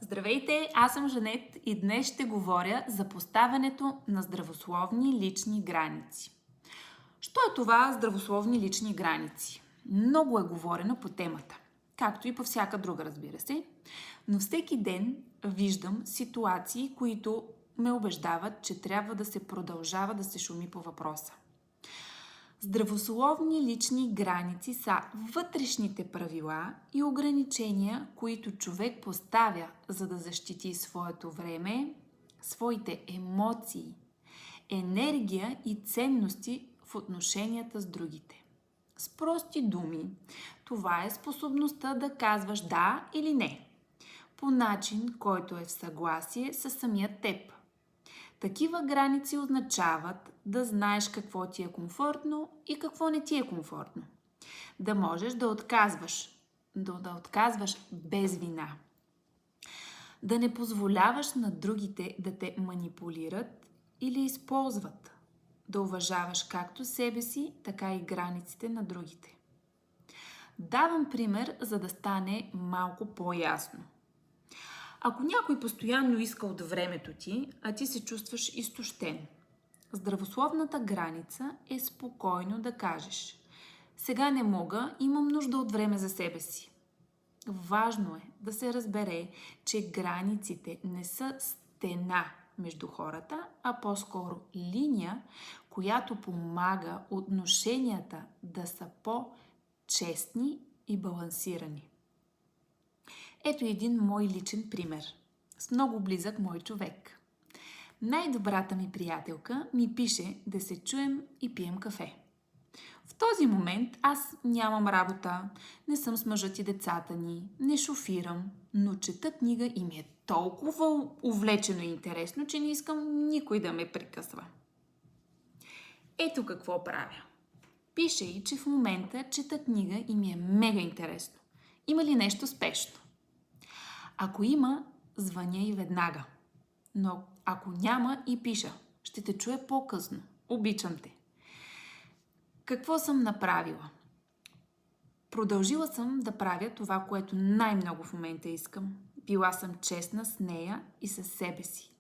Здравейте, аз съм Жанет и днес ще говоря за поставянето на здравословни лични граници. Що е това здравословни лични граници? Много е говорено по темата, както и по всяка друга, разбира се, но всеки ден виждам ситуации, които ме убеждават, че трябва да се продължава да се шуми по въпроса. Здравословни лични граници са вътрешните правила и ограничения, които човек поставя, за да защити своето време, своите емоции, енергия и ценности в отношенията с другите. С прости думи, това е способността да казваш да или не, по начин, който е в съгласие с самия теб. Такива граници означават да знаеш какво ти е комфортно и какво не ти е комфортно. Да можеш да отказваш без вина. Да не позволяваш на другите да те манипулират или използват. Да уважаваш както себе си, така и границите на другите. Давам пример, за да стане малко по-ясно. Ако някой постоянно иска от времето ти, а ти се чувстваш изтощен, здравословната граница е спокойно да кажеш: сега не мога, имам нужда от време за себе си. Важно е да се разбере, че границите не са стена между хората, а по-скоро линия, която помага отношенията да са по-честни и балансирани. Ето един мой личен пример. С много близък мой човек. Най-добрата ми приятелка ми пише да се чуем и пием кафе. В този момент аз нямам работа, не съм с мъжът и децата ни, не шофирам, но чета книга и ми е толкова увлечено и интересно, че не искам никой да ме прекъсва. Ето какво правя. Пише и, че в момента чета книга и ми е мега интересно. Има ли нещо спешно? Ако има, звъня и веднага. Но ако няма, и пиша: ще те чуя по-късно. Обичам те. Какво съм направила? Продължила съм да правя това, което най-много в момента искам. Била съм честна с нея и със себе си.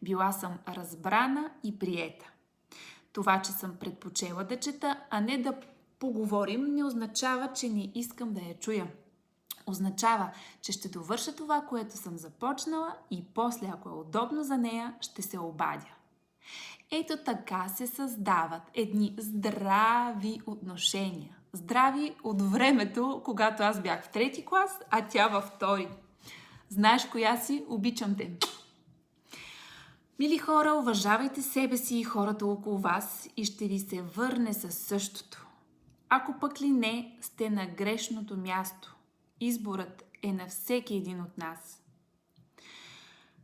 Била съм разбрана и приета. Това, че съм предпочела да чета, а не да поговорим, не означава, че не искам да я чуя. Означава, че ще довърша това, което съм започнала и после, ако е удобно за нея, ще се обадя. Ето така се създават едни здрави отношения. Здрави от времето, когато аз бях в 3 клас, а тя във 2. Знаеш коя си? Обичам те. Мили хора, уважавайте себе си и хората около вас и ще ви се върне със същото. Ако пък ли не, сте на грешното място. Изборът е на всеки един от нас.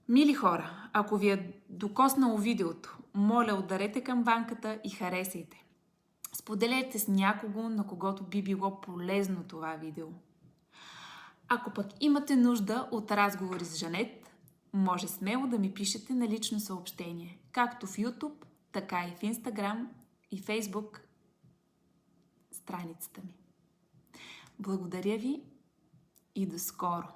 Мили хора, ако ви е докоснало видеото, моля, ударете камбанката и харесайте. Споделете с някого, на когото би било полезно това видео. Ако пък имате нужда от разговори с Жанет, може смело да ми пишете на лично съобщение, както в YouTube, така и в Instagram и Facebook страницата ми. Благодаря ви и до скоро!